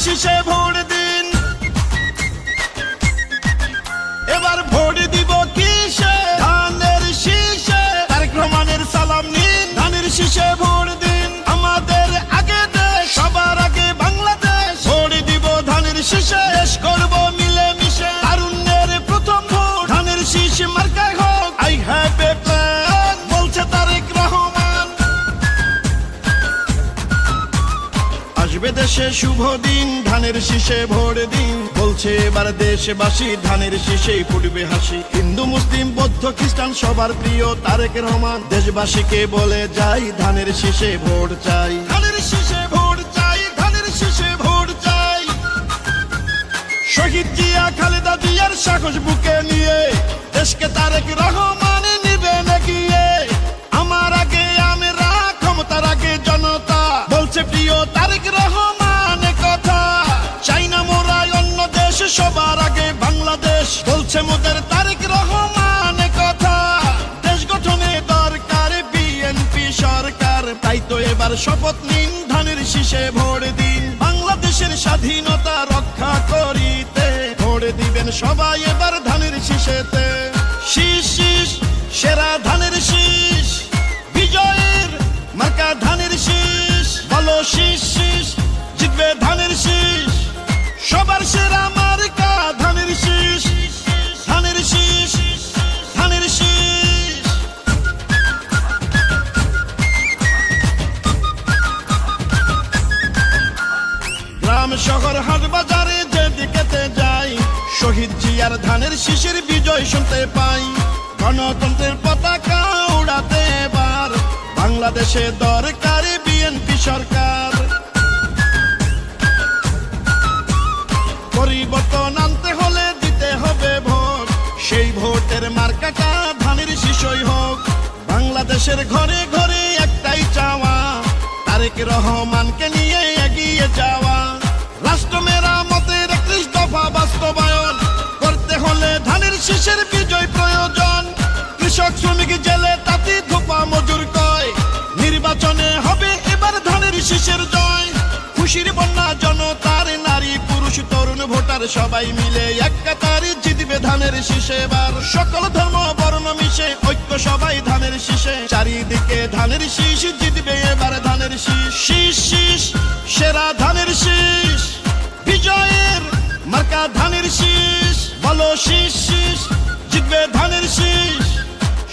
শীষে ভোট দিন। এবার ভোট দিব কিসে? ধানের শীষে। তারেক রহমানের সালাম নিন, ধানের শীষে ভোট দিন। আমাদের আগে দেশ, সবার আগে বাংলাদেশ। ভোট দিব ধানের শীষে, দেশ করব মিলে মিশে। তারুণ্যের প্রথম ভোট ধানের শীষ মার্কায় হোক। আই হ্যাভ এ প্ল্যান বলছে তারেক রহমান। আসবে দেশে শুভ দিন, ধানের শীষে ভোট দিন। বলছে এবার দেশবাসী ধানের শীষেই ফুটবে হাসি। হিন্দু মুসলিম বৌদ্ধ খ্রিস্টান সবার প্রিয় তারেক রহমান। দেশবাসীকে বলে যাই ধানের শীষে ভোট চাই। ধানের শীষে ভোট চাই, ধানের শীষে ভোট চাই। শহীদ জিয়া খালেদা জিয়ার সাহস বুকে নিয়ে দেশকে তারেক রহমান নিবেন এগিয়ে। আমার আগে আমরা, ক্ষমতার আগে জনতা, বলছে প্রিয় তারেক রহমান কথা। চাই না মোরা অন্য দেশ, সবার আগে বাংলাদেশ, বলছে মোদের তারেক রহমান কথা। দেশ গঠনে দরকার বিএনপি সরকার, তাই তো এবার শপথ নিন ধানের শীষে ভোট দিন। বাংলাদেশের স্বাধীনতা রক্ষা করিতে ভোট দিবেন সবাই এবার ধানের শীষেতে। শীষ শীষ সেরা ধানের শীষ, বিজয়ের মার্কা ধানের শীষ। বলো শীষ শীষ, জিতবে ধানের শীষ। সবার সেরা মার্কা ধানের শীষ, ধানের শীষ, ধানের শীষ। গ্রাম শহর হাট বাজারে যেদিকেতে যাই, শহীদ জিয়ার ধানের শীষের বিজয় শুনতে পাই। গণতন্ত্রের পতাকা উড়াতে এবার বাংলাদেশে দরকার বিএনপি সরকার। পরিবর্তন আনতে হলে দিতে হবে ভোট, সেই ভোটের মার্কাটা ধানের শীষই হোক। বাংলাদেশের ঘরে ঘরে একটাই চাওয়া, তারেক রহমানকে নিয়ে এগিয়ে যাওয়া। রাষ্ট্র মেরামতের 31 দফা বাস্তবায়ন করতে হলে ধানের শীষের বিজয় প্রয়োজন। কৃষক শ্রমিক জেলে তাঁতি ধোপা মজুর কয়, নির্বাচনে হবে এবার ধানের শীষের জয়। খুশির বন্যা জনতার, নারী পুরুষ তরুণ ভোটার সবাই মিলে এক কাতারে জিতবে ধানের শীষে এবার। সকল ধর্ম বর্ণ মিশে ঐক্য সবাই ধানের শীষে। চারিদিকে ধানের শীষ, জিতবে এবার ধানের শীষ। শীষ শীষ সেরা ধানের শীষ, বিজয়ের মার্কা ধানের শীষ। বলো শীষ শীষ, জিতবে ধানের শীষ।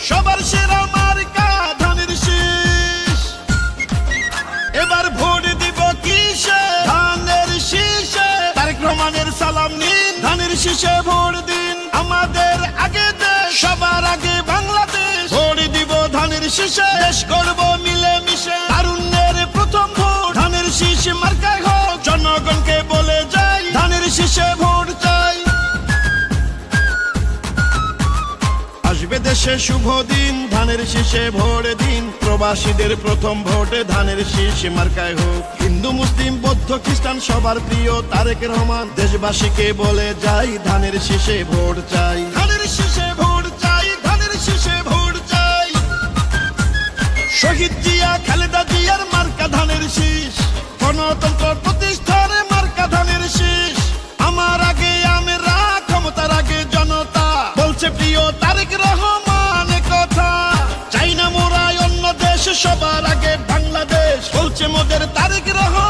সবার সেরা মার্কা ধানের শীষ। এবার ভোট দিব কিসে? ধানের শীষে। তারেক রহমানের সালাম নিন, ধানের শীষে ভোট দিন। আমাদের আগে দেশ, সবার আগে বাংলাদেশ। ভোট দিব ধানের শীষে, দেশ করব মিলে মিশে। তারুণ্যের প্রথম ভোট ধানের শীষ মার্কায় হোক। জনগণকে বলে যাই ধানের শীষে ভোট চাই। আসবে দেশে শুভ দিন, ধানের শীষে ভোট দিন। প্রবাসীদের প্রথম ভোটে ধানের শীষ মার্কায় হোক। হিন্দু মুসলিম বৌদ্ধ খ্রিস্টান সবার প্রিয় তারেক রহমান। দেশবাসীকে বলে যাই ধানের শীষে ভোট চাই। ধানের শীষে ভোট চাই, ধানের শীষে ভোট চাই। শহীদ জিয়া খালেদা জিয়ার মার্কা ধানের শীষ। গণতন্ত্র প্রতিষ্ঠার মার্কা ধানের শীষ। আমার আগে আমরা, ক্ষমতার আগে জনতা, বলছে প্রিয় তারেক রহমান কথা। চাই না মোরা অন্য দেশ, সবার আগে বাংলাদেশ, বলছে মোদের তারেক রহমান।